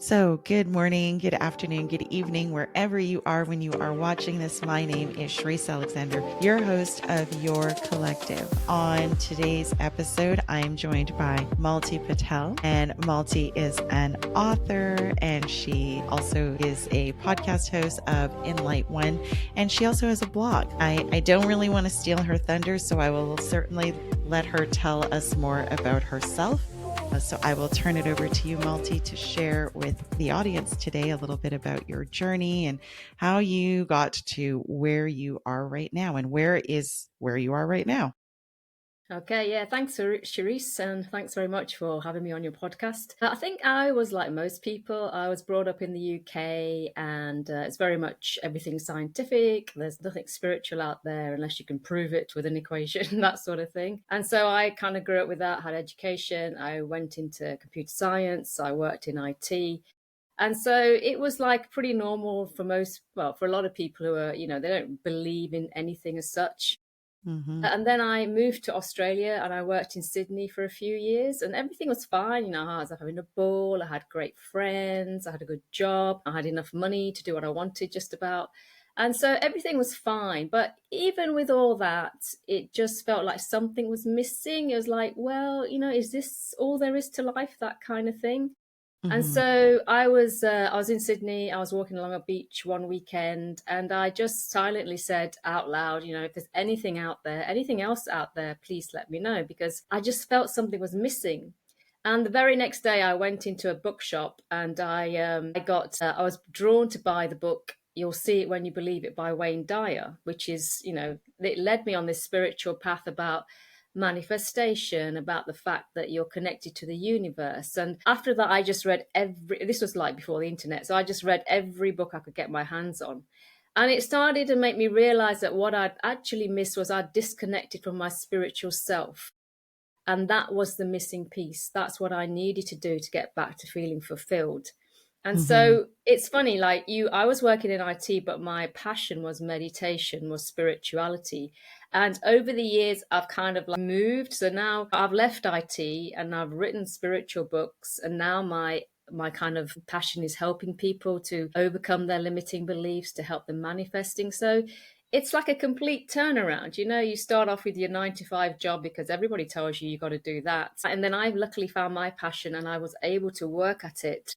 So, good morning, good afternoon, good evening, wherever you are when you are watching this. My name is Sherisse Alexander, your host of Your Collective. On today's episode, I am joined by Malti Patel, and Malti is an author, and she also is a podcast host of Enlight One, and she also has a blog. I don't really want to steal her thunder, so I will certainly let her tell us more about herself. So I will turn it over to you, Malti, to share with the audience today a little bit about your journey and how you got to where you are right now, and where you are right now. Okay, yeah, thanks, Sherisse, and thanks very much for having me on your podcast. I think I was like most people. I was brought up in the UK, and it's very much everything scientific. There's nothing spiritual out there unless you can prove it with an equation, that sort of thing. And so I kind of grew up with that, had education. I went into computer science, I worked in IT. And so it was like pretty normal for for a lot of people who are, they don't believe in anything as such. Mm-hmm. And then I moved to Australia and I worked in Sydney for a few years and everything was fine. I was having a ball, I had great friends, I had a good job, I had enough money to do what I wanted just about. And so everything was fine. But even with all that, it just felt like something was missing. It was like, well, is this all there is to life? That kind of thing. And Mm-hmm. so I was in Sydney. I was walking along a beach one weekend, and I just silently said out loud, if there's anything out there, anything else out there, please let me know, because I just felt something was missing. And the very next day, I went into a bookshop, and I was drawn to buy the book You'll See It When You Believe It by Wayne Dyer, which is, it led me on this spiritual path about manifestation, about the fact that you're connected to the universe. And after that, I just read this was like before the internet, so I just read every book I could get my hands on. And it started to make me realize that what I'd actually missed was I'd disconnected from my spiritual self. And that was the missing piece. That's what I needed to do to get back to feeling fulfilled. And Mm-hmm. so it's funny, like I was working in IT, but my passion was meditation, was spirituality. And over the years, I've kind of like moved. So now I've left IT and I've written spiritual books. And now my kind of passion is helping people to overcome their limiting beliefs, to help them manifesting. So it's like a complete turnaround. You start off with your 9 to 5 job because everybody tells you got to do that. And then I luckily found my passion and I was able to work at it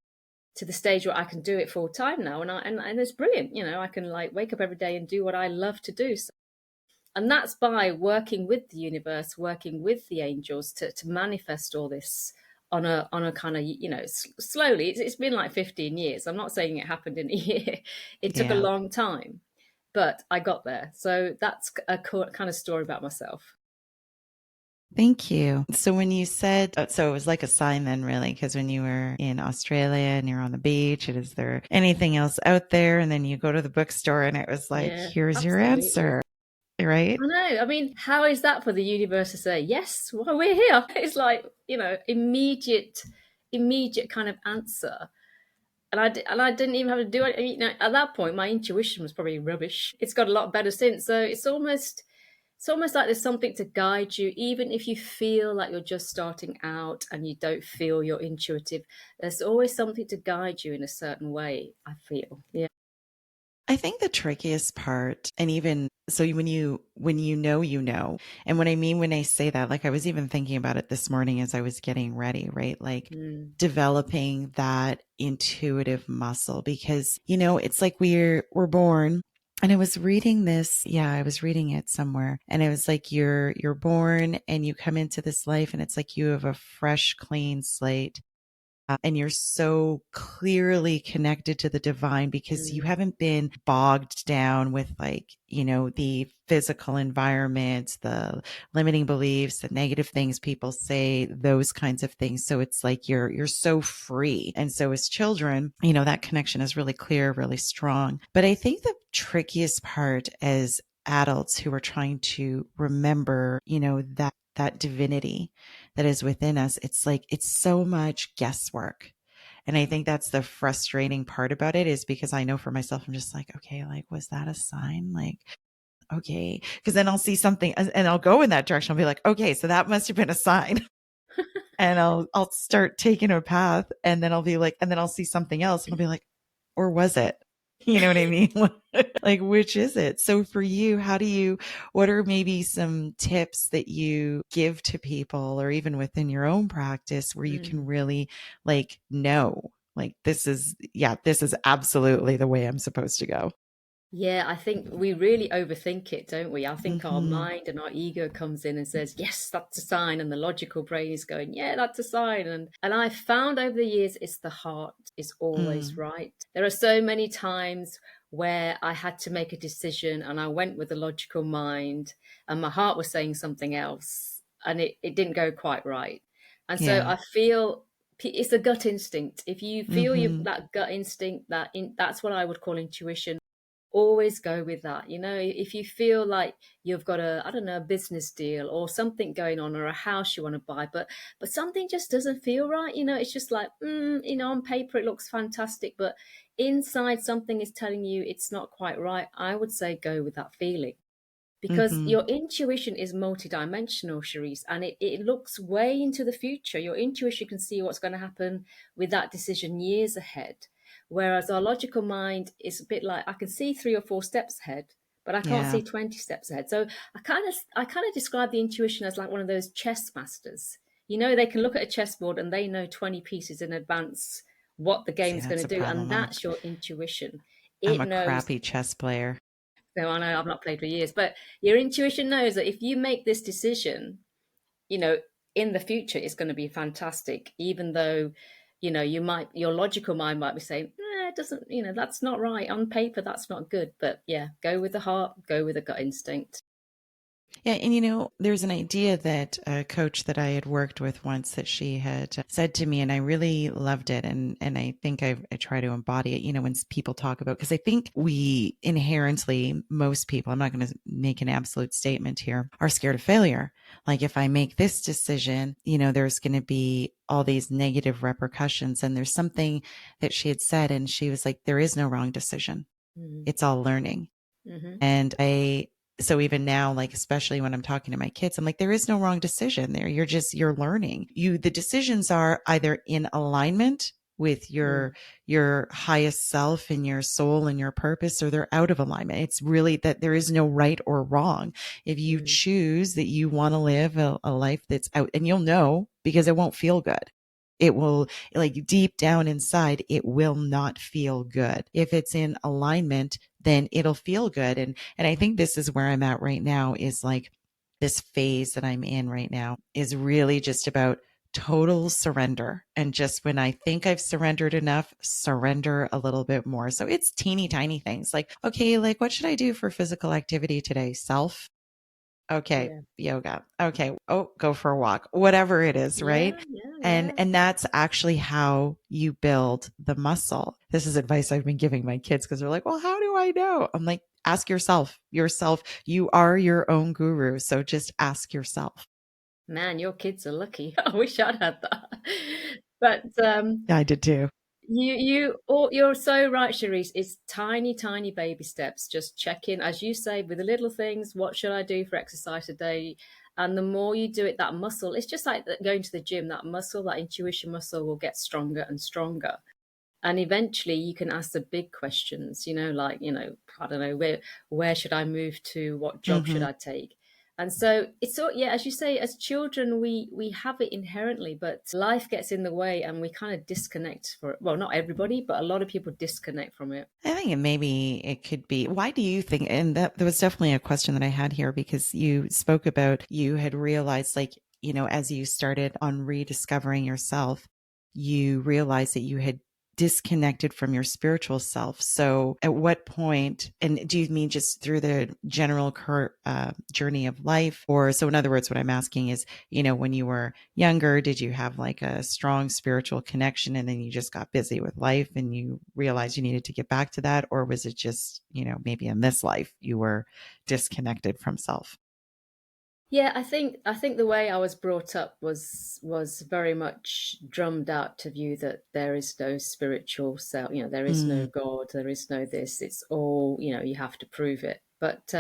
to the stage where I can do it full time now. And it's brilliant. I can like wake up every day and do what I love to do. So, and that's by working with the universe, working with the angels to manifest all this on a kind of, slowly. It's been like 15 years. I'm not saying it happened in a year. It took a Yeah. long time, but I got there. So that's a kind of story about myself. Thank you. So when you said, so it was like a sign then, really, because when you were in Australia and you're on the beach, and is there anything else out there? And then you go to the bookstore and it was like, Yeah, here's your absolutely. answer, right? I know. I mean, how is that for the universe to say, yes, well, we're here? It's like, immediate kind of answer. And I didn't even have to do it. At that point, my intuition was probably rubbish. It's got a lot better since. So it's almost like there's something to guide you, even if you feel like you're just starting out and you don't feel you're intuitive. There's always something to guide you in a certain way, I feel. Yeah. I think the trickiest part, and even so, when you know, and what I mean when I say that, like I was even thinking about it this morning as I was getting ready, right? Like Mm. developing that intuitive muscle, because it's like we're born. And I was reading this, yeah, I was reading it somewhere, and it was like you're born and you come into this life, and it's like you have a fresh, clean slate, and you're so clearly connected to the divine because you Mm. haven't been bogged down with, like, the physical environment, the limiting beliefs, the negative things people say, those kinds of things. So it's like you're so free. And so as children, that connection is really clear, really strong. But I think the trickiest part as adults who are trying to remember, that divinity that is within us, it's like it's so much guesswork. And I think that's the frustrating part about it, is because I know for myself, I'm just like, okay, like, was that a sign? Like, okay. Cause then I'll see something and I'll go in that direction. I'll be like, okay, so that must have been a sign. and I'll start taking a path, and then I'll be like, and then I'll see something else and I'll be like, or was it? You know what I mean? Like, which is it? So for you, what are maybe some tips that you give to people or even within your own practice where you can Mm. really like know, like, this is absolutely the way I'm supposed to go. Yeah, I think we really overthink it, don't we? I think our Hmm. mind and our ego comes in and says, "Yes, that's a sign," and the logical brain is going, "Yeah, that's a sign." And I found over the years, it's the heart is always Mm. right. There are so many times where I had to make a decision, and I went with the logical mind, and my heart was saying something else, and it didn't go quite right. And so Yeah. I feel it's a gut instinct. If you feel Hmm. that gut instinct, that's what I would call intuition. Always go with that. If you feel like you've got a, I don't know, a business deal or something going on, or a house you want to buy, but something just doesn't feel right. It's just like, on paper it looks fantastic, but inside something is telling you it's not quite right. I would say go with that feeling, because Hmm. your intuition is multidimensional, Sherisse, and it looks way into the future. Your intuition can see what's going to happen with that decision years ahead. Whereas our logical mind is a bit like, I can see 3 or 4 steps ahead, but I can't Yeah. see 20 steps ahead. So I kind of describe the intuition as like one of those chess masters. They can look at a chessboard and they know 20 pieces in advance what the See, game's going that's to a do. And problem. that's your intuition. I'm It a knows. crappy chess player. No, I know I've not played for years, but your intuition knows that if you make this decision, you know, in the future it's going to be fantastic, even though, your logical mind might be saying, it doesn't, that's not right on paper, that's not good. But yeah, go with the heart, go with the gut instinct. Yeah, and there's an idea that a coach that I had worked with once that she had said to me, and I really loved it, and I think I try to embody it. When people talk about, because I think we inherently, most people, I'm not going to make an absolute statement here, are scared of failure. Like, if I make this decision, there's going to be all these negative repercussions. And there's something that she had said, and she was like, "There is no wrong decision. Mm-hmm. It's all learning." Mm-hmm. And so even now, like, especially when I'm talking to my kids, I'm like, there is no wrong decision there. You're learning. The decisions are either in alignment with your highest self and your soul and your purpose, or they're out of alignment. It's really that there is no right or wrong. If you Mm-hmm. choose that you want to live a life that's out, and you'll know because it won't feel good. It will, like, deep down inside, it will not feel good. If it's in alignment, then it'll feel good. And I think this is where I'm at right now, is like, this phase that I'm in right now is really just about total surrender. And just when I think I've surrendered enough, surrender a little bit more. So it's teeny tiny things like, okay, like, what should I do for physical activity today? Self. Okay, Yeah. yoga. Okay. Oh, go for a walk. Whatever it is, right? Yeah. Yeah. And Yeah. and that's actually how you build the muscle. This is advice I've been giving my kids because they're like, "Well, how do I know?" I'm like, "Ask yourself. Yourself. You are your own guru. So just ask yourself." Man, your kids are lucky. I wish I'd had that. But Yeah, I did too. you're so right, Charisse. It's tiny, tiny baby steps. Just check in, as you say, with the little things. What should I do for exercise today? And the more you do it, that muscle, it's just like going to the gym, that muscle, that intuition muscle will get stronger and stronger. And eventually you can ask the big questions, like, I don't know, where should I move to? What job should Hmm. I take? And so it's so, yeah, as you say, as children, we have it inherently, but life gets in the way and we kind of disconnect for it. Well, not everybody, but a lot of people disconnect from it. I think maybe it could be. Why do you think? And that there was definitely a question that I had here, because you spoke about, you had realized, like, as you started on rediscovering yourself, you realized that you had disconnected from your spiritual self. So at what point, and do you mean just through the general journey of life? Or, so in other words, what I'm asking is, when you were younger, did you have like a strong spiritual connection and then you just got busy with life and you realized you needed to get back to that? Or was it just, maybe in this life you were disconnected from self? Yeah, I think the way I was brought up was very much drummed out to view that there is no spiritual self, there is no Mm, God, there is no this. It's all, you have to prove it. But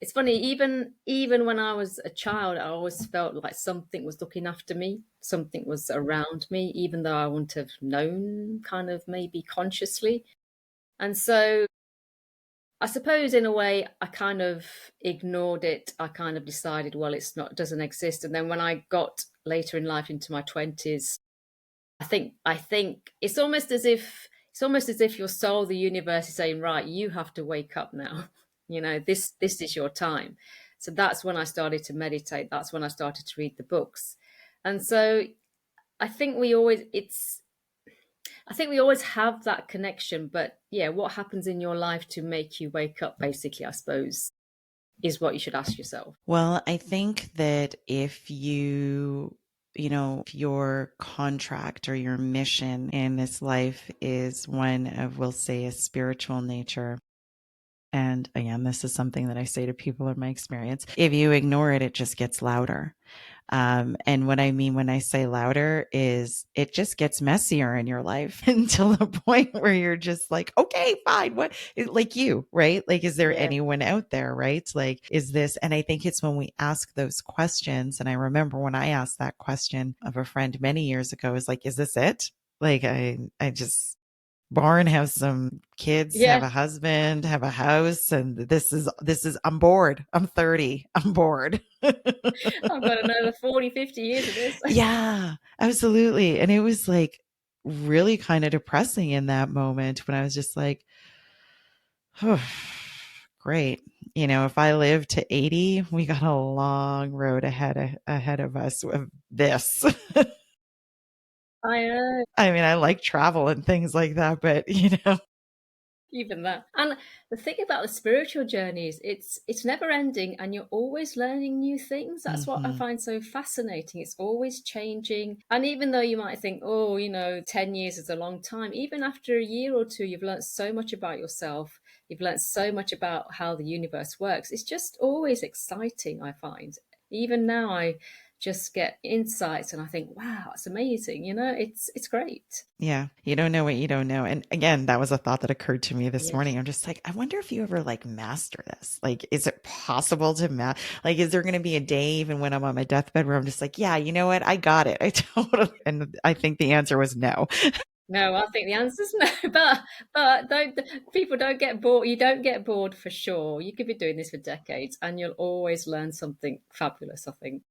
it's funny, even when I was a child, I always felt like something was looking after me, something was around me, even though I wouldn't have known kind of maybe consciously. And so I suppose in a way I kind of ignored it. I kind of decided, well, it's not, doesn't exist. And then when I got later in life into my 20s, I think it's almost as if your soul, the universe is saying, right, you have to wake up now. This is your time. So that's when I started to meditate. That's when I started to read the books. And so I think we always it's I think we always have that connection, but yeah, what happens in your life to make you wake up, basically, I suppose, is what you should ask yourself. well, I think that if if your contract or your mission in this life is one of, we'll say, a spiritual nature, and again, this is something that I say to people in my experience, if you ignore it, it just gets louder. And what I mean when I say louder is it just gets messier in your life until the point where you're just like, okay, fine. Like you, right? Like, is there Yeah. anyone out there, right? Like, is this? And I think it's when we ask those questions. And I remember when I asked that question of a friend many years ago, is like, is this it? Like, I just born, have some kids, have Yeah. a husband, have a house, and I'm bored. I'm 30. I'm bored. I've got another 40, 50 years of this. Yeah, absolutely. And it was like really kind of depressing in that moment when I was just like, oh, great. If I live to 80, we got a long road ahead of us with this. I know. I mean, I like travel and things like that, but Even that. And the thing about the spiritual journeys, it's never ending and you're always learning new things. That's what I mhm. find so fascinating. It's always changing. And even though you might think, oh, 10 years is a long time, even after a year or two, you've learned so much about yourself. You've learned so much about how the universe works. It's just always exciting, I find. Even now I just get insights and I think, wow, it's amazing. It's great. Yeah, you don't know what you don't know. And again, that was a thought that occurred to me this Yes. morning. I'm just like, I wonder if you ever like master this. Like, is it possible to like, is there going to be a day even when I'm on my deathbed where I'm just like, yeah, you know what? I got it. I totally, and I think the answer was no. No, I think the answer's no. But don't people don't get bored. You don't get bored for sure. You could be doing this for decades, and you'll always learn something fabulous, I think.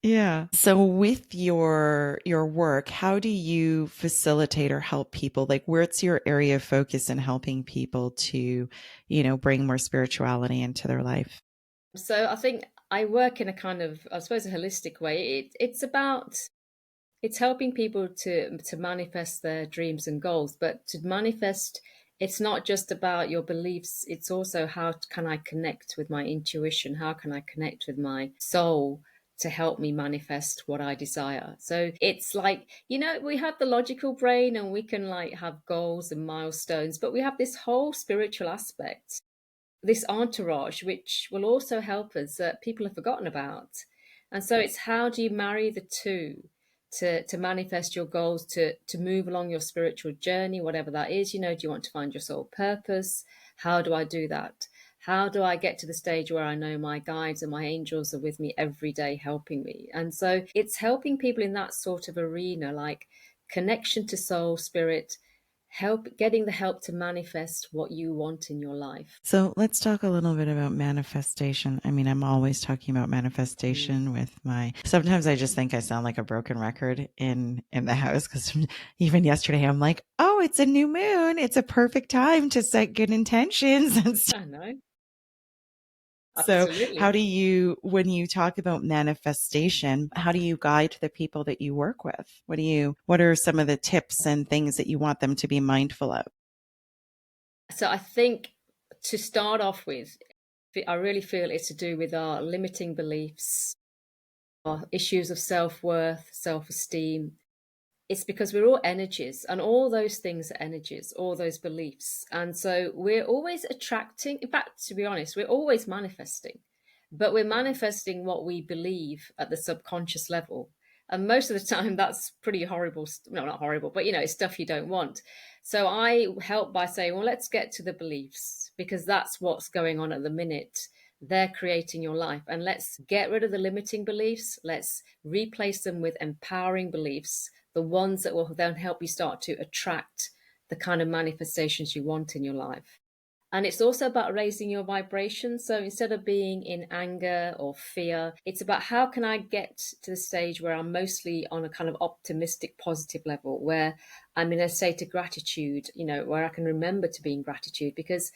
Yeah. So with your work, how do you facilitate or help people? Like, where's your area of focus in helping people to, bring more spirituality into their life? So I think I work in a kind of, I suppose, a holistic way. It's helping people to manifest their dreams and goals, but to manifest, it's not just about your beliefs. It's also how can I connect with my intuition? How can I connect with my soul to help me manifest what I desire? So it's like, we have the logical brain and we can like have goals and milestones, but we have this whole spiritual aspect, this entourage, which will also help us that people have forgotten about. And so it's how do you marry the two to manifest your goals, to move along your spiritual journey, whatever that is. Do you want to find your soul purpose? How do I do that? How do I get to the stage where I know my guides and my angels are with me every day helping me? And so it's helping people in that sort of arena, like connection to soul, spirit, getting the help to manifest what you want in your life. So let's talk a little bit about manifestation. I mean, I'm always talking about Mm. manifestation with sometimes I just think I sound like a broken record in the house because even yesterday I'm like, oh, it's a new moon. It's a perfect time to set good intentions and stuff. I know, So how absolutely. do you, when you talk about manifestation, how do you guide the people that you work with? What are some of the tips and things that you want them to be mindful of? So I think to start off with, I really feel it's to do with our limiting beliefs, our issues of self worth, self esteem. It's because we're all energies, and all those things are energies, all those beliefs. And so we're always attracting, in fact, to be honest, we're always manifesting. but we're manifesting what we believe at the subconscious level. And most of the time, that's pretty horrible. No, not horrible, but it's stuff you don't want. So I help by saying, well, let's get to the beliefs, because that's what's going on at the minute. They're creating your life. And let's get rid of the limiting beliefs. Let's replace them with empowering beliefs, the ones that will then help you start to attract the kind of manifestations you want in your life. And it's also about raising your vibration. So instead of being in anger or fear, it's about how can I get to the stage where I'm mostly on a kind of optimistic, positive level, where I'm in a state of gratitude, where I can remember to be in gratitude, because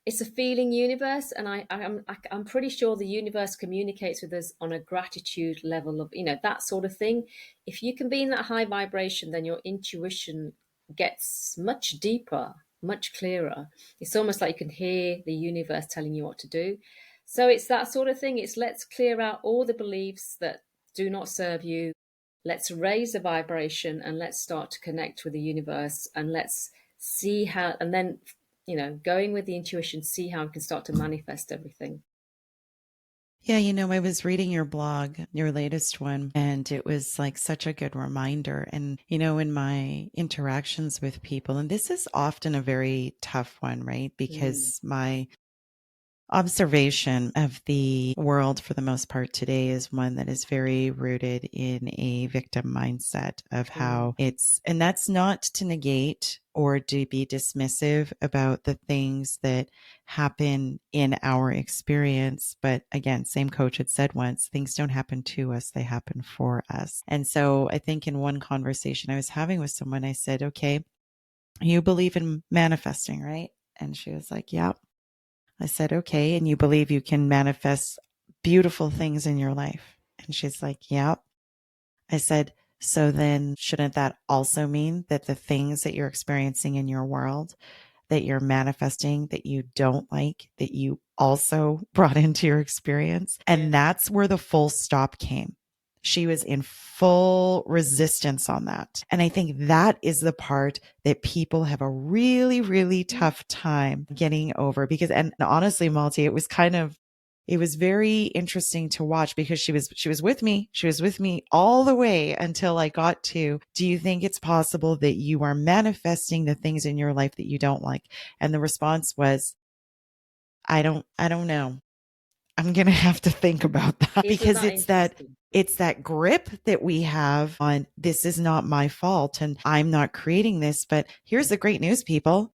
it's a feeling universe. And I'm pretty sure the universe communicates with us on a gratitude level of, that sort of thing. If you can be in that high vibration, then your intuition gets much deeper, much clearer. It's almost like you can hear the universe telling you what to do. So it's that sort of thing. It's let's clear out all the beliefs that do not serve you. Let's raise the vibration and let's start to connect with the universe, and let's see how, and then, going with the intuition, see how we can start to manifest everything. Yeah, I was reading your blog, your latest one, and it was like such a good reminder. And, in my interactions with people, and this is often a very tough one, right? Mm, Because my observation of the world for the most part today is one that is very rooted in a victim mindset of mm, how and that's not to negate or to be dismissive about the things that happen in our experience. But again, same coach had said once, things don't happen to us, they happen for us. And so I think in one conversation I was having with someone, I said, okay, you believe in manifesting, right? And she was like, yeah. I said, okay. And you believe you can manifest beautiful things in your life? And she's like, yeah. I said, so then shouldn't that also mean that the things that you're experiencing in your world, that you're manifesting, that you don't like, that you also brought into your experience? yeah. And that's where the full stop came. She was in full resistance on that. And I think that is the part that people have a really, really tough time getting over, because, and honestly, Malti, it was very interesting to watch, because she was with me. She was with me all the way until I got to, do you think it's possible that you are manifesting the things in your life that you don't like? And the response was, I don't know. I'm going to have to think about that, Isn't because that interesting? it's that grip that we have on, this is not my fault and I'm not creating this. But here's the great news, people.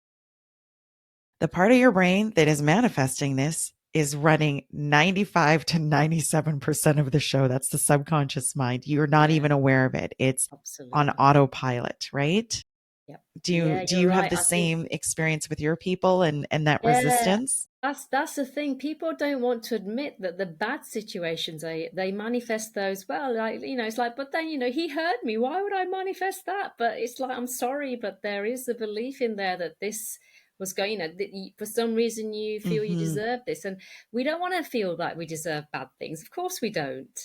The part of your brain that is manifesting this is running 95 to 97% of the show. That's the subconscious mind. You're not Yeah, even aware of it. It's on absolutely. autopilot, right? Yep. Do Yeah, do you're you have right. the I think, same experience with your people and that yeah, resistance? that's the thing. People don't want to admit that the bad situations they manifest those well. Like, it's like, but then, he hurt me. Why would I manifest that? But it's like, I'm sorry, but there is a belief in there that this was going, for some reason you feel you Mm-hmm. deserve this. And we don't want to feel like we deserve bad things. Of course we don't.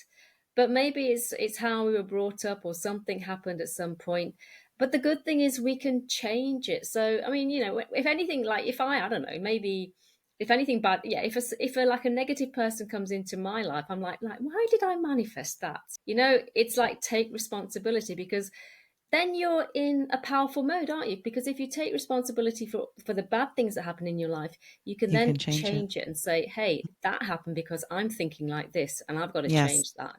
But maybe it's how we were brought up, or something happened at some point. But the good thing is we can change it. So, I mean, if anything, like if I don't know, maybe if anything bad, yeah, if a like a negative person comes into my life, I'm like, why did I manifest that? It's like, take responsibility, because then you're in a powerful mode, aren't you? Because if you take responsibility for the bad things that happen in your life, you can You can then change it. change it and say, hey, that happened because I'm thinking like this, and I've got to Yes. change that.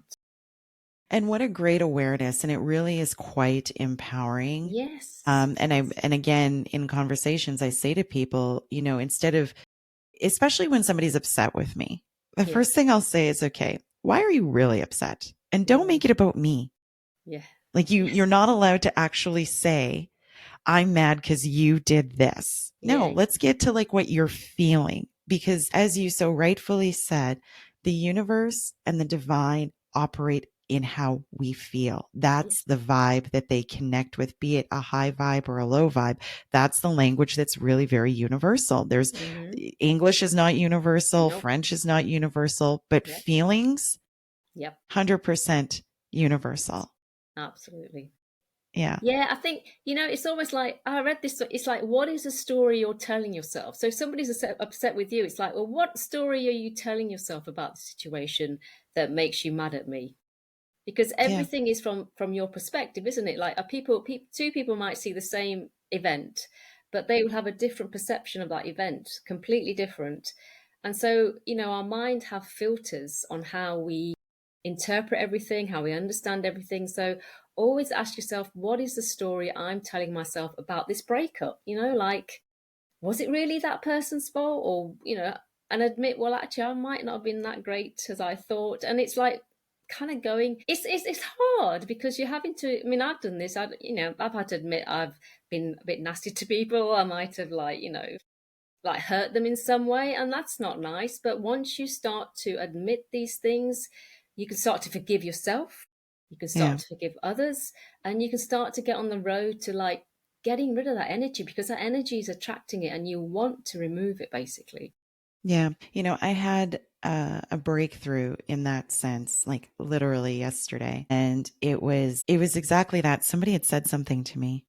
And what a great awareness. And it really is quite empowering. Yes, And again, in conversations, I say to people, instead of, especially when somebody's upset with me, the yeah, first thing I'll say is, okay, why are you really upset? And don't mm, make it about me. yeah, Like you're yes, not allowed to actually say, I'm mad because you did this. No, yeah, let's get to like what you're feeling. Because as you so rightfully said, the universe and the divine operate in how we feel. yeah, That's the vibe that they connect with, be it a high vibe or a low vibe. That's the language that's really very universal. There's English is not universal, nope, French is not universal, but yep, feelings, yep, 100% universal. absolutely. Yeah. Yeah, I think, it's almost like I read this. It's like, what is the story you're telling yourself? So if somebody's upset with you, it's like, well, what story are you telling yourself about the situation that makes you mad at me? Because Yeah. everything is from your perspective, isn't it? Like, two people might see the same event, but they will have a different perception of that event, completely different. And so, our mind have filters on how we interpret everything, how we understand everything. So always ask yourself, what is the story I'm telling myself about this breakup? Like, was it really that person's fault? Or, and admit, well, actually, I might not have been that great as I thought. And it's like, kind of going, it's hard because you're having to, I mean, I've done this. I've had to admit I've been a bit nasty to people. I might have, like, like hurt them in some way, and that's not nice. But once you start to admit these things, you can start to forgive yourself, you can start Yeah. to forgive others, and you can start to get on the road to, like, getting rid of that energy, because that energy is attracting it and you want to remove it, basically. Yeah. I had a breakthrough in that sense, like literally yesterday. And it was exactly that. Somebody had said something to me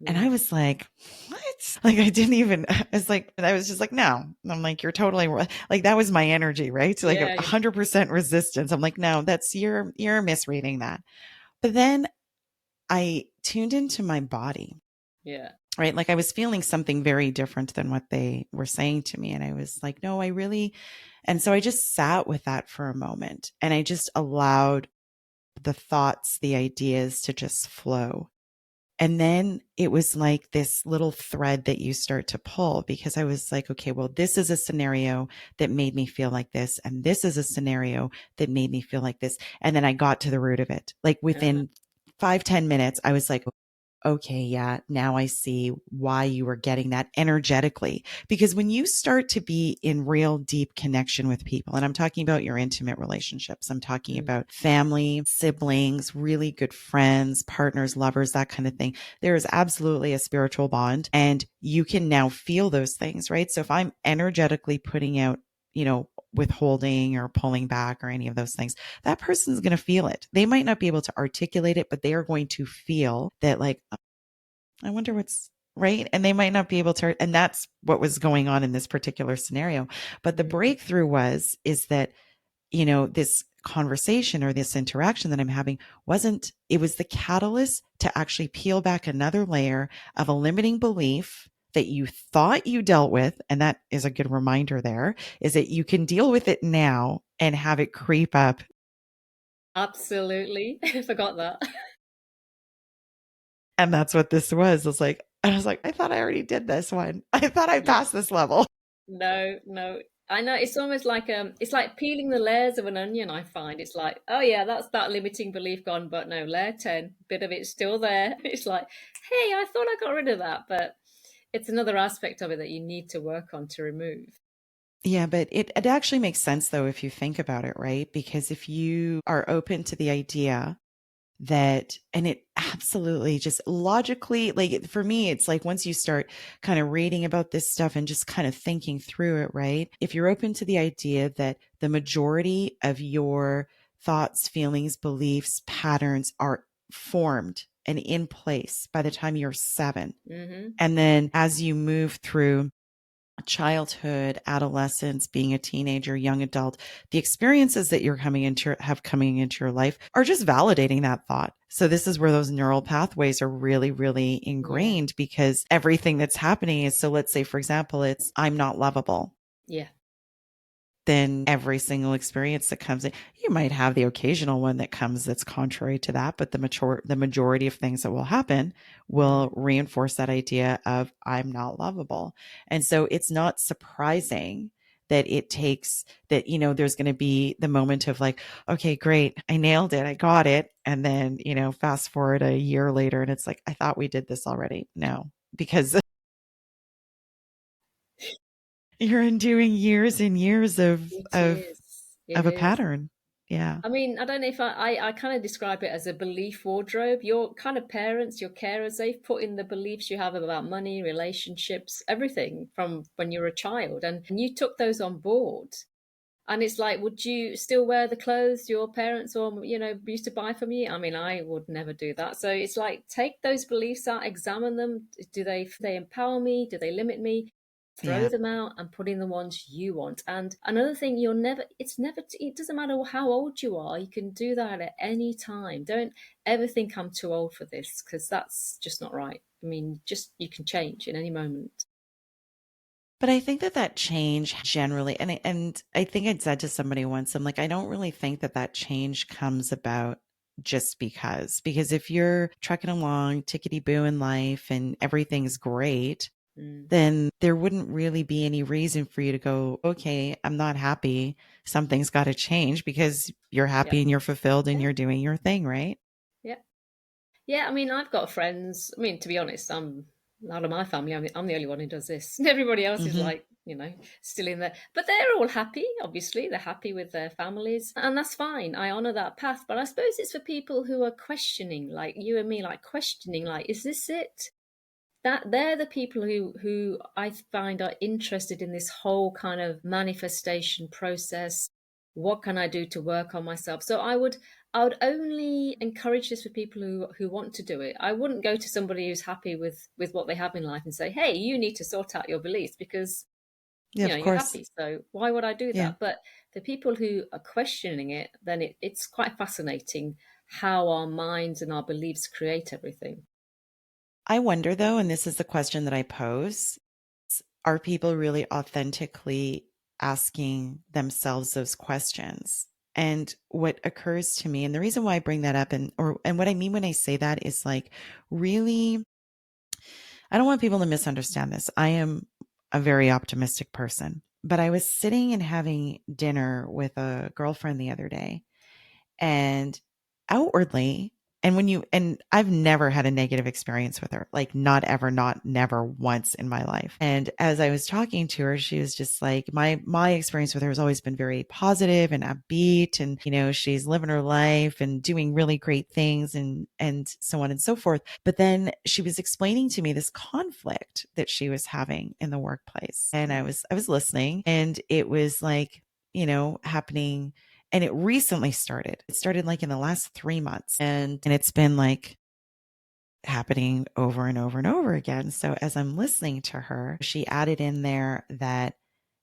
and I Mm. was like, what? Like, I didn't even, I was like, and I was just like, no, I'm like, you're totally like, that was my energy, right? So like Yeah, 100% resistance. I'm like, no, you're misreading that. But then I tuned into my body, yeah, right? Like I was feeling something very different than what they were saying to me. And I was like, no, I really, and so I just sat with that for a moment and I just allowed the thoughts, the ideas to just flow. And then it was like this little thread that you start to pull because I was like, okay, well, this is a scenario that made me feel like this. And this is a scenario that made me feel like this. And then I got to the root of it. Like uh-huh. within 5, 10 minutes, I was like, okay, yeah, now I see why you were getting that energetically. Because when you start to be in real deep connection with people, and I'm talking about your intimate relationships, I'm talking Mm. about family, siblings, really good friends, partners, lovers, that kind of thing. There is absolutely a spiritual bond, and you can now feel those things, right? So if I'm energetically putting out, withholding or pulling back or any of those things, that person's going to feel it. They might not be able to articulate it, but they are going to feel that, like, I wonder what's right. And they might not be able to. And that's what was going on in this particular scenario. But the Mm. breakthrough is that, this conversation or this interaction that I'm having it was the catalyst to actually peel back another layer of a limiting belief that you thought you dealt with. And that is a good reminder there is that you can deal with it now and have it creep up. Absolutely. I forgot that. And that's what this was. I was like, I thought I already did this one. I thought I Yeah. passed this level. No, no. I know, it's almost like, it's like peeling the layers of an onion, I find. It's like, oh yeah, that's that limiting belief gone, but no, layer 10, bit of it's still there. It's like, hey, I thought I got rid of that, but it's another aspect of it that you need to work on to remove. Yeah, but it actually makes sense though if you think about it, right? Because if you are open to the idea that, and it absolutely just logically, like for me, it's like once you start kind of reading about this stuff and just kind of thinking through it, right? If you're open to the idea that the majority of your thoughts, feelings, beliefs, patterns are formed and in place by the time you're 7. Hmm. And then as you move through childhood, adolescence, being a teenager, young adult, the experiences that you're coming into your life are just validating that thought. So this is where those neural pathways are really, really Yeah, ingrained because everything that's happening is, so let's say, for example, it's I'm not lovable. yeah, Then every single experience that comes in, you might have the occasional one that comes that's contrary to that, but the majority of things that will happen mm, will reinforce that idea of I'm not lovable. And so it's not surprising that it takes that, there's going to be the moment of like, okay, great, I nailed it, I got it. And then, fast forward a year later and it's like, I thought we did this already. No, because you're undoing years and years of it of is. It of a is. pattern. Yeah. I mean, I don't know if I kind of describe it as a belief wardrobe. Your kind of parents, your carers, they've put in the beliefs you have about money, relationships, everything from when you were a child, and you took those on board. And it's like, would you still wear the clothes your parents or, used to buy from you? I mean, I would never do that. So it's like, take those beliefs out, examine them. Do they empower me? Do they limit me? Throw Yeah. them out and put in the ones you want. And another thing, it doesn't matter how old you are. You can do that at any time. Don't ever think I'm too old for this, because that's just not right. I mean, just, you can change in any moment. But I think that that change generally, and I think I'd said to somebody once, I'm like, I don't really think that that change comes about just because if you're trucking along tickety boo in life and everything's great, Mm, then there wouldn't really be any reason for you to go, okay, I'm not happy. Something's got to change because you're yeah. happy and you're fulfilled and Yeah. you're doing your thing, right? Yeah. Yeah, I mean, I've got friends. I mean, to be honest, I'm out of my family. I'm the only one who does this. And everybody else is Hmm. like, still in there. But they're all happy, obviously. They're happy with their families. And that's fine. I honor that path. But I suppose it's for people who are questioning, like you and me, like questioning, like, is this it? That they're the people who I find are interested in this whole kind of manifestation process. What can I do to work on myself? So I would only encourage this for people who want to do it. I wouldn't go to somebody who's happy with what they have in life and say, hey, you need to sort out your beliefs, because Yeah, of you're course. happy, so why would I do Yeah. that? But the people who are questioning it, then it's quite fascinating how our minds and our beliefs create everything. I wonder though, and this is the question that I pose, are people really authentically asking themselves those questions? And what occurs to me, and the reason why I bring that up, and what I mean when I say that is like, really, I don't want people to misunderstand this. I am a very optimistic person, but I was sitting and having dinner with a girlfriend the other day, and outwardly, and I've never had a negative experience with her, like not ever, not never once in my life. And as I was talking to her, she was just like, my experience with her has always been very positive and upbeat, and she's living her life and doing really great things, and so on and so forth. But then she was explaining to me this conflict that she was having in the workplace, and I Mm, was I was listening, and it was like, happening, and it recently started. It started like in the last 3 months, and it's been like happening over and over and over again. So as I'm listening to her, she added in there that,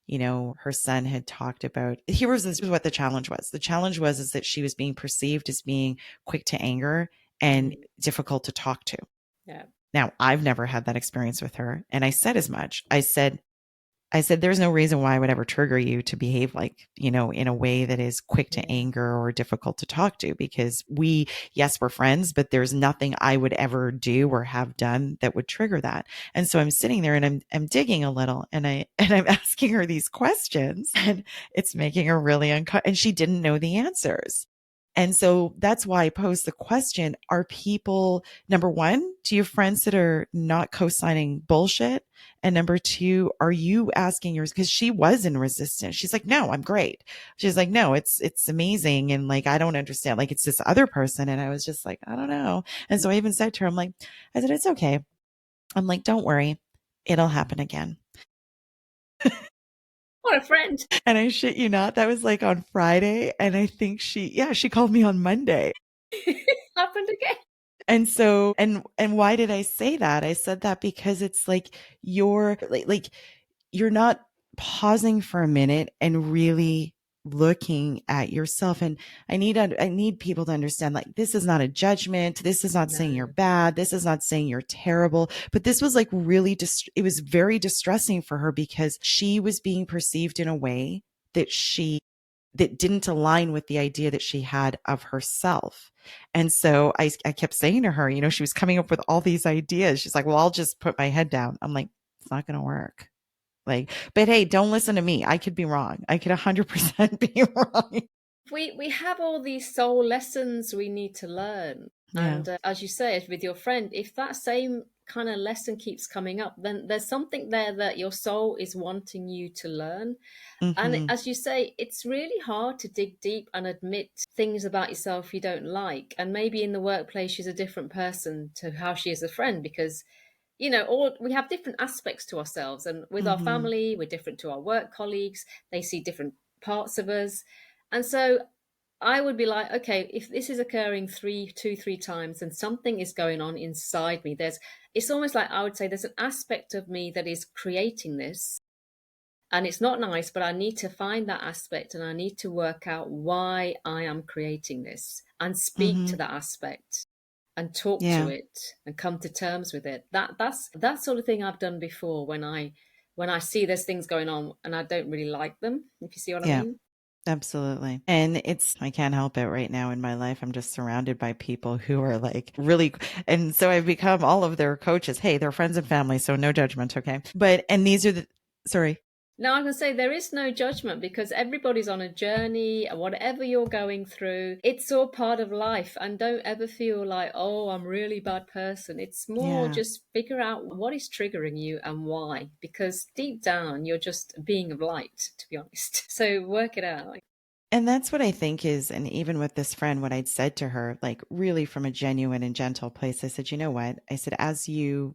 her son had talked about, this was what the challenge was. The challenge was is that she was being perceived as being quick to anger and mm, difficult to talk to. yeah. Now, I've never had that experience with her. And I said as much. I said, there's no reason why I would ever trigger you to behave like, in a way that is quick to Yeah. anger or difficult to talk to, because yes, we're friends, but there's nothing I would ever do or have done that would trigger that. And so I'm sitting there and I'm digging a little, and I'm asking her these questions, and it's making her really uncomfortable, and she didn't know the answers. And so that's why I posed the question, are people, number one, do you have friends that are not co-signing bullshit? And number two, are you asking yours? Because she was in resistance. She's like, no, I'm great. She's like, no, it's amazing. And like, I don't understand. Like, it's this other person. And I was just like, I don't know. And so I even said to her, I said, it's okay. I'm like, don't worry. It'll happen again. What a friend. And I shit you not, that was like on Friday. And I think she called me on Monday. Happened again. And so, and why did I say that? I said that because it's like you're not pausing for a minute and really looking at yourself. And I need people to understand, like, this is not a judgment. This is not saying you're No. bad. This is not saying you're terrible. But this was like really it was very distressing for her, because she was being perceived in a way that didn't align with the idea that she had of herself. And so I kept saying to her, she was coming up with all these ideas. She's like, well, I'll just put my head down. I'm like, it's not going to work. Like, but hey, don't listen to me. I could be wrong. I could 100% be wrong. We have all these soul lessons we need to learn. Yeah. And as you say, with your friend, if that same kind of lesson keeps coming up, then there's something there that your soul is wanting you to learn. And Hmm. as you say, it's really hard to dig deep and admit things about yourself you don't like. And maybe in the workplace, she's a different person to how she is a friend, because all we have different aspects to ourselves, and with our Hmm. family we're different to our work colleagues. They see different parts of us. And so I would be like, okay, if this is occurring three times, then something is going on inside me. It's almost like I would say there's an aspect of me that is creating this, and it's not nice, but I need to find that aspect and I need to work out why I am creating this and speak Mm-hmm. to that aspect and talk to Yeah. it and come to terms with it. That's that sort of thing I've done before when I see there's things going on and I don't really like them, if you see what I Yeah. mean. Absolutely. And I can't help it right now in my life. I'm just surrounded by people who are like really, and so I've become all of their coaches. Hey, they're friends and family, so no judgment. Okay. But, and these are the, sorry. Now, I'm going to say there is no judgment because everybody's on a journey, and whatever you're going through, it's all part of life. And don't ever feel like, oh, I'm a really bad person. It's more Yeah. just figure out what is triggering you and why. Because deep down, you're just a being of light, to be honest. So work it out. And that's what I think is, and even with this friend, what I'd said to her, like really from a genuine and gentle place, I said, you know what? I said,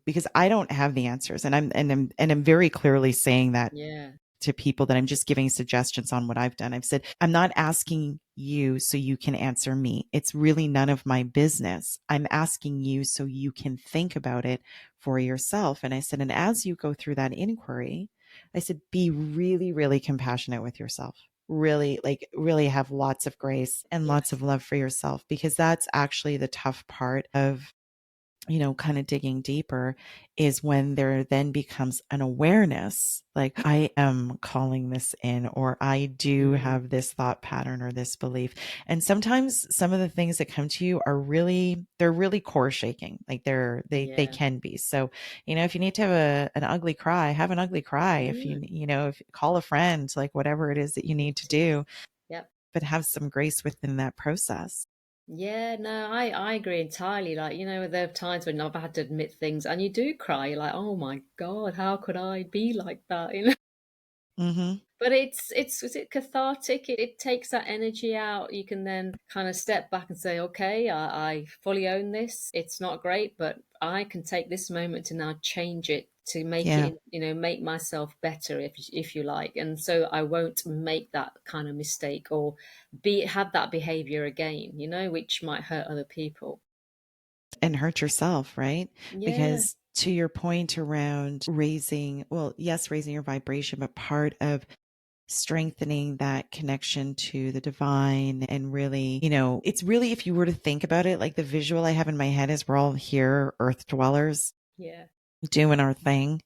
because I don't have the answers, and I'm very clearly saying that Yeah. to people that I'm just giving suggestions on what I've done. I've said, I'm not asking you so you can answer me. It's really none of my business. I'm asking you so you can think about it for yourself. And I said, and as you go through that inquiry, I said, be really, really compassionate with yourself. Really, like, really have lots of grace and lots Yes. of love for yourself, because that's actually the tough part of kind of digging deeper, is when there then becomes an awareness, like I am calling this in, or I do Mm, have this thought pattern or this belief. And sometimes some of the things that come to you they're really core shaking. Like they yeah. can be. So, if you need to have an ugly cry, have an ugly cry. If Mm, if call a friend, like whatever it is that you need to do, yep. but have some grace within that process. Yeah, no, I agree entirely. Like, there are times when I've had to admit things and you do cry. You're like, oh my God, how could I be like that? Mm-hmm. But it's is it cathartic? It takes that energy out. You can then kind of step back and say, okay, I fully own this. It's not great, but I can take this moment to now change it to make Yeah. it, make myself better if you like. And so I won't make that kind of mistake or be have that behavior again, which might hurt other people. And hurt yourself, right? Yeah, Because to your point around raising your vibration, but part of strengthening that connection to the divine, and really, it's really, if you were to think about it, like the visual I have in my head is we're all here, earth dwellers, yeah, doing our thing.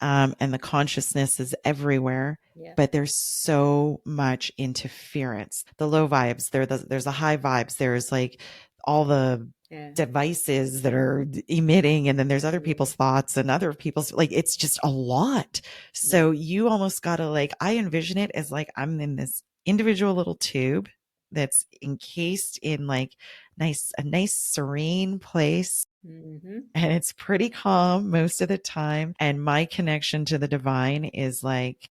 And the consciousness is everywhere, yeah, but there's so much interference. The low vibes, there's the high vibes. There's like all the yeah, devices that are emitting, and then there's other yeah, people's thoughts and other people's, like, it's just a lot. yeah. So you almost gotta, like, I envision it as like I'm in this individual little tube that's encased in like a nice serene place, Hmm. and it's pretty calm most of the time. And my connection to the divine is like,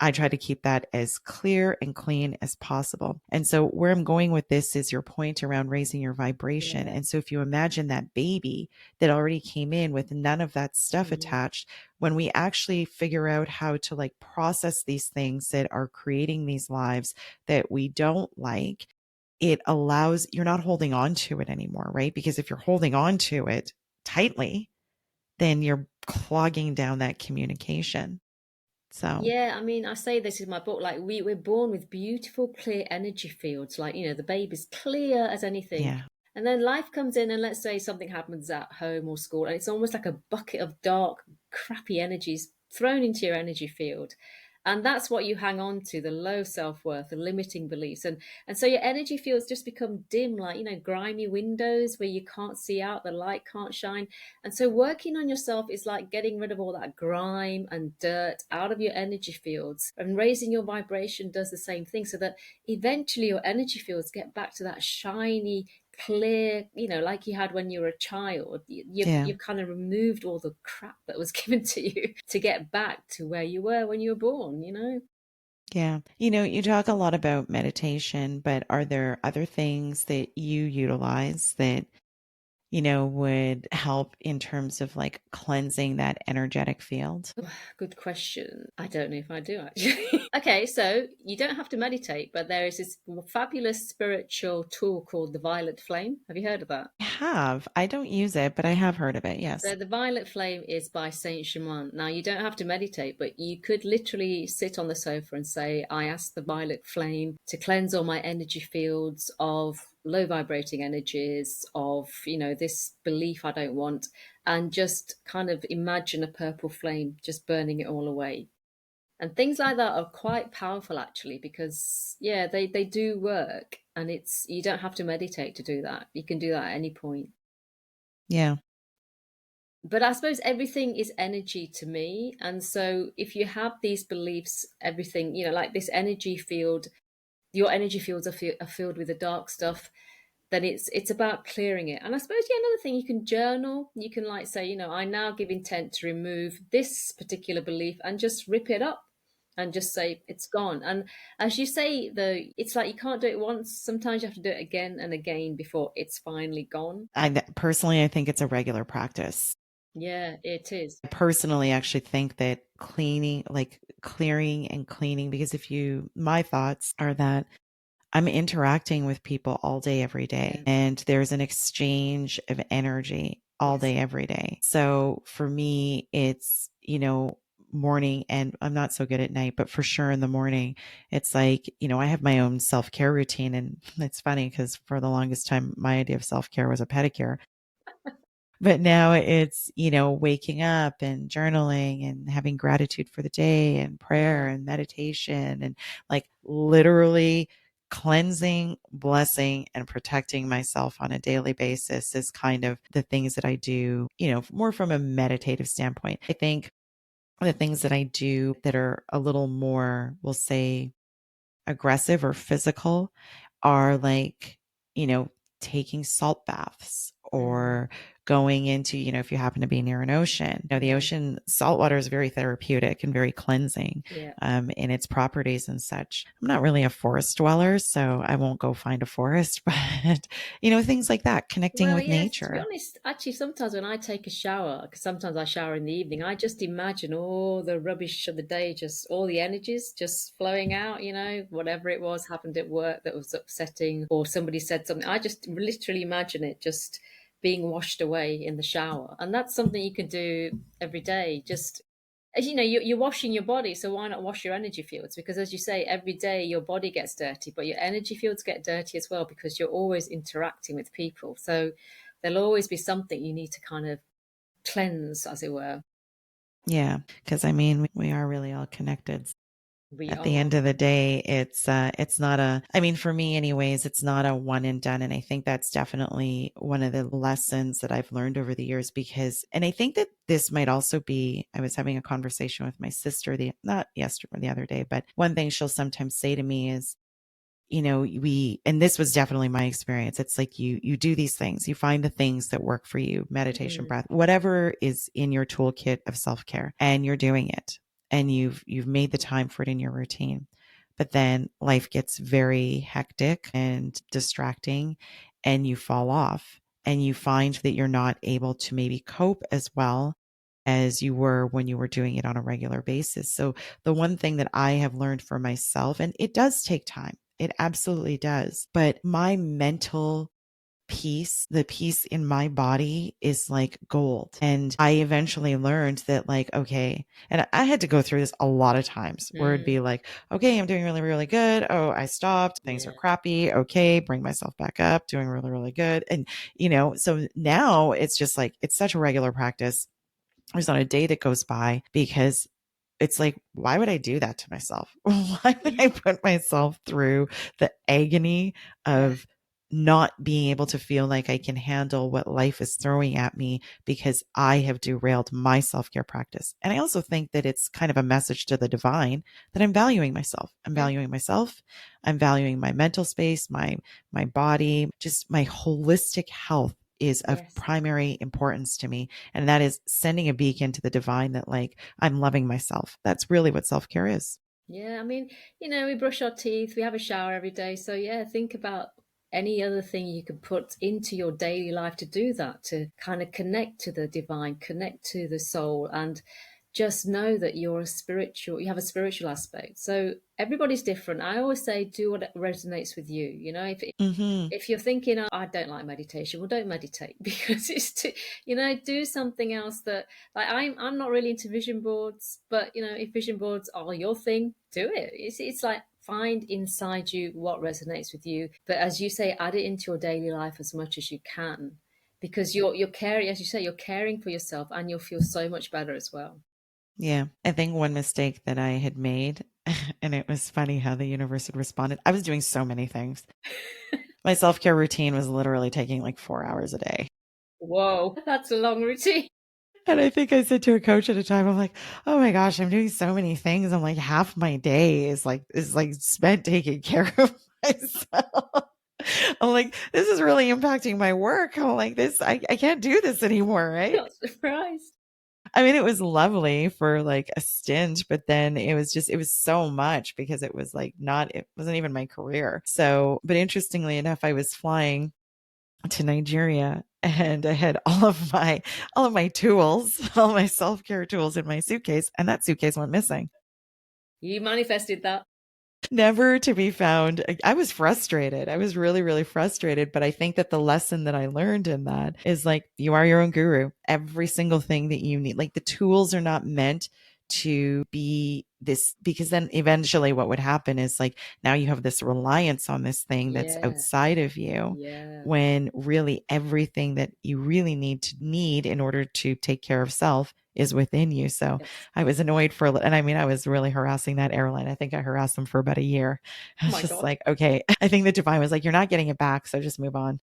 I try to keep that as clear and clean as possible. And so, where I'm going with this is your point around raising your vibration. Yeah. And so, if you imagine that baby that already came in with none of that stuff Hmm. attached, when we actually figure out how to like process these things that are creating these lives that we don't like, it allows, you're not holding on to it anymore, right? Because if you're holding on to it tightly, then you're clogging down that communication. So, Yeah, I mean, I say this in my book, like we're born with beautiful, clear energy fields, like, the baby's clear as anything. yeah, And then life comes in, and let's say something happens at home or school, and it's almost like a bucket of dark, crappy energies thrown into your energy field. And that's what you hang on to, the low self-worth, the limiting beliefs. And so your energy fields just become dim, like, grimy windows where you can't see out, the light can't shine. And so working on yourself is like getting rid of all that grime and dirt out of your energy fields, and raising your vibration does the same thing, so that eventually your energy fields get back to that shiny, clear, like you had when you were a child. yeah, You've kind of removed all the crap that was given to you to get back to where you were when you were born. yeah. You talk a lot about meditation, but are there other things that you utilize that, would help in terms of like cleansing that energetic field? Good question. I don't know if I do actually. Okay, so you don't have to meditate, but there is this fabulous spiritual tool called the violet flame. Have you heard of that? I don't use it, but I have heard of it. So Yes. the violet flame is by Saint Germain. Now you don't have to meditate, but you could literally sit on the sofa and say, I ask the violet flame to cleanse all my energy fields of low vibrating energies, of, this belief I don't want, and just kind of imagine a purple flame just burning it all away. And things like that are quite powerful actually, because yeah, they do work, and it's you don't have to meditate to do that. You can do that at any point. Yeah. But I suppose everything is energy to me. And so if you have these beliefs, everything, like this energy field, your energy fields are filled with the dark stuff, then it's about clearing it. And I suppose, yeah, another thing, you can journal. You can like say, I now give intent to remove this particular belief and just rip it up and just say it's gone. And as you say, though, it's like you can't do it once. Sometimes you have to do it again and again before it's finally gone. I think it's a regular practice. Yeah, it is. I personally actually think that clearing and cleaning, because my thoughts are that I'm interacting with people all day, every day, Yeah. and there's an exchange of energy all Yes. day, every day. So for me, it's, morning, and I'm not so good at night, but for sure in the morning, it's like, I have my own self-care routine. And it's funny because for the longest time, my idea of self-care was a pedicure. But now it's, waking up and journaling and having gratitude for the day and prayer Yeah. and meditation and like literally cleansing, blessing, and protecting myself on a daily basis is kind of the things that I do, more from a meditative standpoint. I think the things that I do that are a little more, we'll say, aggressive or physical are like, you know, taking salt baths Mm, or going into, if you happen to be near an ocean, the yeah. ocean salt water is very therapeutic and very cleansing Yeah. in its properties and such. I'm not really a forest dweller, so I won't go find a forest, but, things like that, connecting Well, with yes, to be nature. honest, actually, sometimes when I take a shower, because sometimes I shower in the evening, I just imagine all the rubbish of the day, just all the energies just flowing out, whatever it was happened at work that was upsetting, or somebody said something. I just literally imagine it just being washed away in the shower. And that's something you can do every day. Just as you know, you're washing your body, so why not wash your energy fields? Because as you say, every day your body gets dirty, but your energy fields get dirty as well because you're always interacting with people. So there'll always be something you need to kind of cleanse, as it were. Yeah, because I mean, we are really all connected. We At the are. end of the day, it's not I mean, for me anyways, it's not a one and done. And I think that's definitely one of the lessons that I've learned over the years and I think that this might also be, I was having a conversation with my sister not yesterday, the other day, but one thing she'll sometimes say to me is, and this was definitely my experience. It's like you do these things, you find the things that work for you, meditation, Mm, breath, whatever is in your toolkit of self-care, and you're doing it, and you've made the time for it in your routine. But then life gets very hectic and distracting, and you fall off, and you find that you're not able to maybe cope as well as you were when you were doing it on a regular basis. So the one thing that I have learned for myself, and it does take time, it absolutely does, but my mental peace, the peace in my body is like gold. And I eventually learned that, like, okay, and I had to go through this a lot of times where it'd be mm, like, okay, I'm doing really, really good. Oh, I stopped. Things are yeah. crappy. Okay, bring myself back up, doing really, really good. And, so now it's just like, it's such a regular practice. There's not a day that goes by because it's like, why would I do that to myself? Why would I put myself through the agony Yeah. of not being able to feel like I can handle what life is throwing at me because I have derailed my self care practice? And I also think that it's kind of a message to the divine that I'm valuing myself. I'm Yeah. valuing myself. I'm valuing my mental space, my body, just my holistic health is of Yes. primary importance to me. And that is sending a beacon to the divine that, like, I'm loving myself. That's really what self care is. Yeah. I mean, we brush our teeth, we have a shower every day. So, yeah, think about any other thing you can put into your daily life to do that, to kind of connect to the divine, connect to the soul, and just know that you have a spiritual aspect. So everybody's different. I always say, do what resonates with you. Hmm. If you're thinking, oh, I don't like meditation, well, don't meditate because it's too, do something else that, like, I'm not really into vision boards, but if vision boards are your thing, do it. It's like, find inside you what resonates with you. But as you say, add it into your daily life as much as you can, because you're caring, as you say, you're caring for yourself, and you'll feel so much better as well. Yeah. I think one mistake that I had made, and it was funny how the universe had responded. I was doing so many things. My self care routine was literally taking like 4 hours a day. Whoa, that's a long routine. And I think I said to a coach at a time, I'm like, oh my gosh, I'm doing so many things. I'm like, half my day is like spent taking care of myself. I'm like, this is really impacting my work. I'm like, I can't do this anymore, I'm right? not surprised. I mean, it was lovely for like a stint, but then it was so much because it was like it wasn't even my career. So, but interestingly enough, I was flying to Nigeria and I had all of my tools, all my self-care tools in my suitcase, and that suitcase went missing. You manifested that. Never to be found. I was frustrated. I was really, really frustrated. But I think that the lesson that I learned in that is like, you are your own guru. Every single thing that you need, like the tools are not meant to be this, because then eventually what would happen is like, now you have this reliance on this thing that's Yeah, outside of you, yeah. when really everything that you really need in order to take care of self is within you. So Yes. I was annoyed for, and I mean, I was really harassing that airline. I think I harassed them for about a year. I Oh was my just God. like, okay, I think the divine was like, you're not getting it back. So just move on.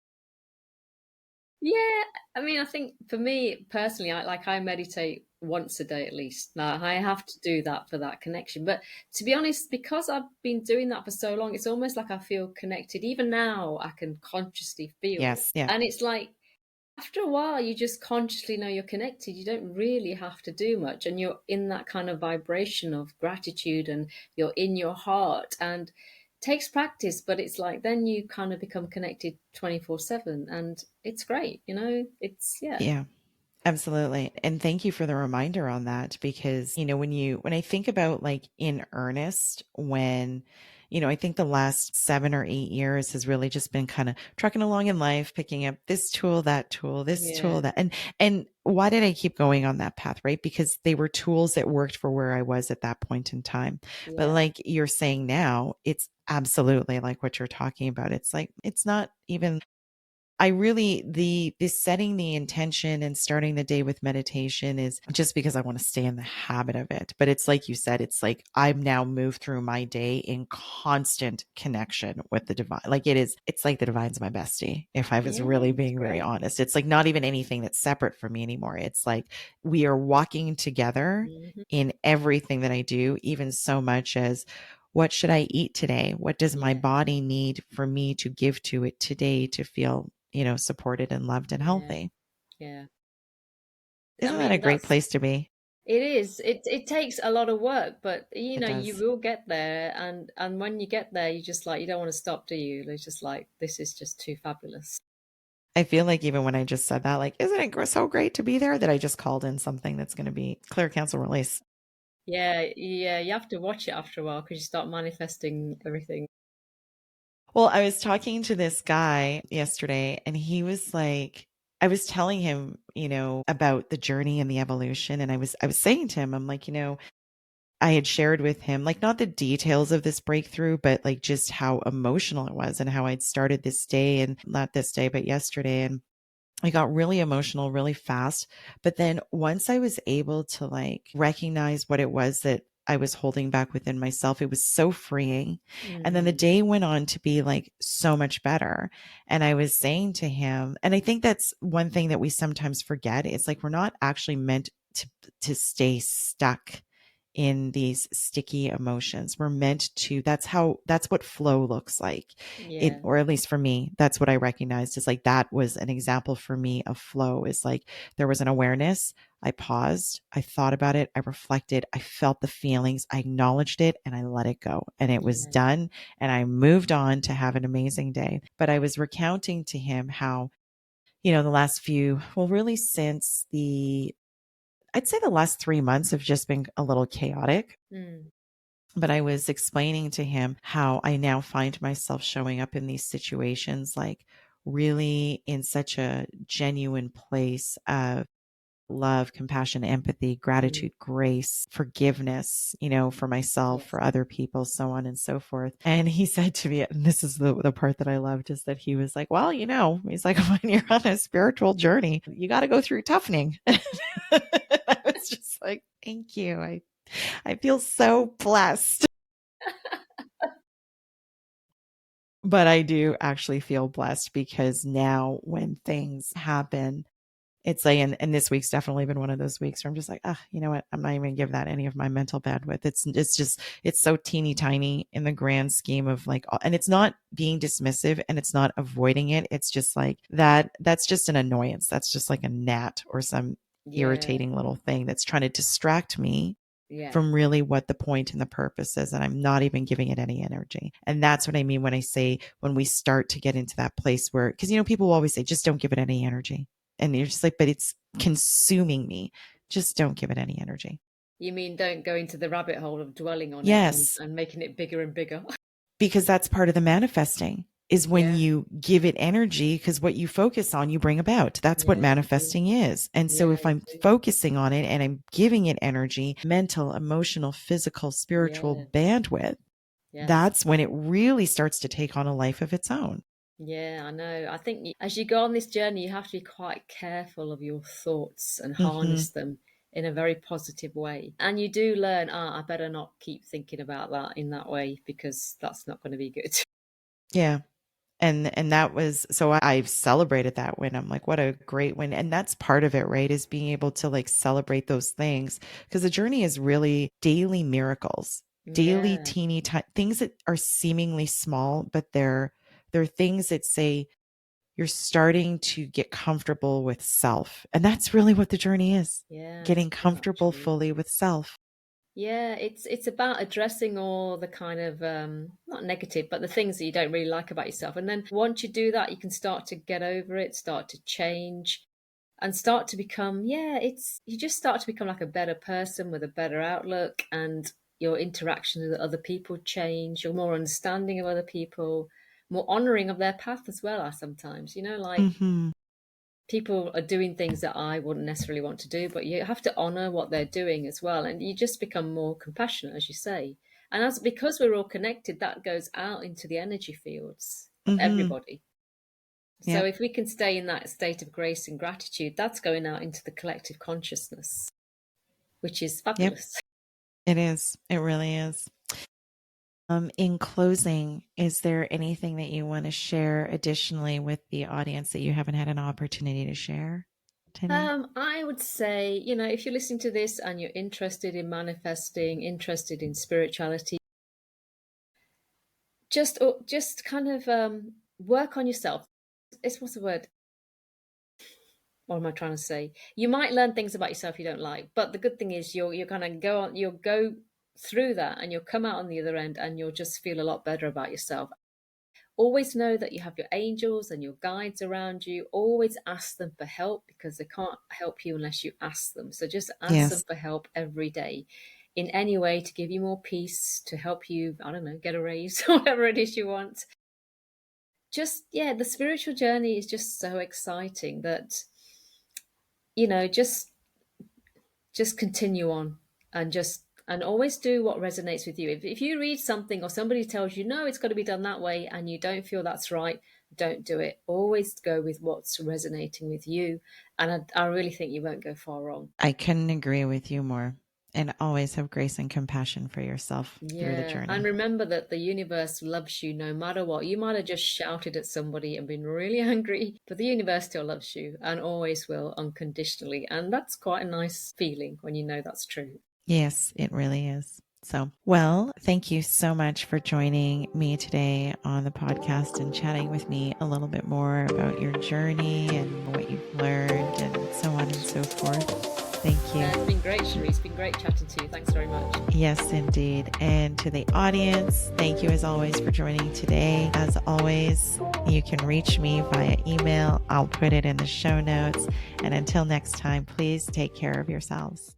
Yeah, I mean, I think for me personally, I meditate once a day at least. Now I have to do that for that connection. But to be honest, because I've been doing that for so long, it's almost like I feel connected. Even now, I can consciously feel, Yes. Yeah. and it's like after a while, you just consciously know you're connected. You don't really have to do much, and you're in that kind of vibration of gratitude, and you're in your heart. And it takes practice, but it's like then you kind of become connected 24/7, and it's great. Yeah, Yeah. Absolutely. And thank you for the reminder on that, because, when I think about like in earnest, I think the last 7 or 8 years has really just been kind of trucking along in life, picking up this tool, that tool, this tool, yeah, that. And why did I keep going on that path? Right. Because they were tools that worked for where I was at that point in time. But yeah, like you're saying now, it's absolutely like what you're talking about. It's like, it's not even, I really, the setting the intention and starting the day with meditation is just because I want to stay in the habit of it. But it's like you said, it's like I've now moved through my day in constant connection with the divine. Like it's like the divine's my bestie. If I was yeah. really It's being very great. honest, it's like not even anything that's separate from me anymore. It's like we are walking together Hmm. in everything that I do, even so much as, what should I eat today? What does my Yeah, body need for me to give to it today to feel, supported and loved and yeah, healthy? yeah. I Isn't that a mean, great place to be? it is. It takes a lot of work, but It you does. will get there. And when you get there, you just like you don't want to stop, do you? It's just like this is just too fabulous. I feel like even when I just said that, like, isn't it so great to be there, that I just called in something that's going to be clear, cancel, release? Yeah, yeah. You have to watch it after a while because you start manifesting everything. Well, I was talking to this guy yesterday and he was like, I was telling him, about the journey and the evolution. And I was saying to him, I'm like, I had shared with him, like, not the details of this breakthrough, but like just how emotional it was and how I'd started this day, and not this day, but yesterday. And I got really emotional really fast. But then once I was able to like recognize what it was that I was holding back within myself, it was so freeing. And then the Mm, day went on to be like so much better. And I was saying to him, and I think that's one thing that we sometimes forget. It's like we're not actually meant to stay stuck in these sticky emotions. We're meant to, that's what flow looks like. Yeah. Or at least for me, that's what I recognized is like, that was an example for me of flow, is like, there was an awareness. I paused, I thought about it, I reflected, I felt the feelings, I acknowledged it, and I let it go. And it was Yeah. done. And I moved on to have an amazing day. But I was recounting to him how, the last few, well, really since I'd say the last 3 months have just been a little chaotic. Mm. But I was explaining to him how I now find myself showing up in these situations, like really in such a genuine place of love, compassion, empathy, Mm. gratitude, grace, forgiveness, for myself, Yes. for other people, so on and so forth. And he said to me, and this is the part that I loved, is that he was like, well, he's like, when you're on a spiritual journey, you got to go through toughening. I was just like, thank you. I feel so blessed. But I do actually feel blessed because now when things happen, it's like, and this week's definitely been one of those weeks where I'm just like, you know what? I'm not even gonna give that any of my mental bandwidth. It's so teeny tiny in the grand scheme of like, and it's not being dismissive and it's not avoiding it. It's just like that's just an annoyance. That's just like a gnat or some Yeah. irritating little thing that's trying to distract me Yeah. from really what the point and the purpose is. And I'm not even giving it any energy. And that's what I mean when I say, when we start to get into that place where, because, people will always say, just don't give it any energy. And you're just like, but it's consuming me. Just don't give it any energy. You mean don't go into the rabbit hole of dwelling on it Yes, and making it bigger and bigger? because that's part of the manifesting is when Yeah. you give it energy, because what you focus on, you bring about. That's what Yeah, you do. manifesting is. And so Yeah, if you I'm do. focusing on it and I'm giving it energy, mental, emotional, physical, spiritual Yes. bandwidth, Yes. that's when it really starts to take on a life of its own. Yeah, I know. I think as you go on this journey, you have to be quite careful of your thoughts and Hmm. harness them in a very positive way. And you do learn, I better not keep thinking about that in that way because that's not going to be good. Yeah. And that was, so I've celebrated that win. I'm like, what a great win. And that's part of it, right? Is being able to like celebrate those things, because the journey is really daily miracles, daily Yeah. teeny things that are seemingly small, but they're things that say you're starting to get comfortable with self. And that's really what the journey is. Yeah, it's Getting true comfortable actually. fully with self. Yeah, it's about addressing all the kind of not negative, but the things that you don't really like about yourself. And then once you do that, you can start to get over it, start to change, and start to become, yeah, it's you just start to become like a better person with a better outlook, and your interactions with other people change. You're more understanding of other people, more honoring of their path as well. I sometimes, like Hmm. people are doing things that I wouldn't necessarily want to do, but you have to honor what they're doing as well. And you just become more compassionate, as you say. And as because we're all connected, that goes out into the energy fields of Hmm. everybody. So Yep. if we can stay in that state of grace and gratitude, that's going out into the collective consciousness, which is Yep. fabulous. It is. It really is. In closing, is there anything that you want to share additionally with the audience that you haven't had an opportunity to share today? I would say, if you're listening to this and you're interested in manifesting, interested in spirituality, just kind of work on yourself. It's what's the word? What am I trying to say? You might learn things about yourself you don't like, but the good thing is you're gonna go on, you'll go through that and you'll come out on the other end and you'll just feel a lot better about yourself. Always know that you have your angels and your guides around you. Always ask them for help because they can't help you unless you ask them. So just ask them Yes. for help every day in any way to give you more peace, to help you, I don't know, get a raise, whatever it is you want. Just, yeah, the spiritual journey is just so exciting that, you know, just continue on and always do what resonates with you. If you read something or somebody tells you no, it's got to be done that way and you don't feel that's right, don't do it. Always go with what's resonating with you, and I really think you won't go far wrong. I couldn't agree with you more. And always have grace and compassion for yourself through the Yeah, and journey. remember that the universe loves you no matter what. You might have just shouted at somebody and been really angry, but the universe still loves you and always will unconditionally, and that's quite a nice feeling when you know that's true. Yes, it really is. So, well, thank you so much for joining me today on the podcast and chatting with me a little bit more about your journey and what you've learned and so on and so forth. Thank It's you. been great, Sherisse. It's been great chatting to you. Thanks very much. Yes, indeed. And to the audience, thank you as always for joining today. As always, you can reach me via email. I'll put it in the show notes. And until next time, please take care of yourselves.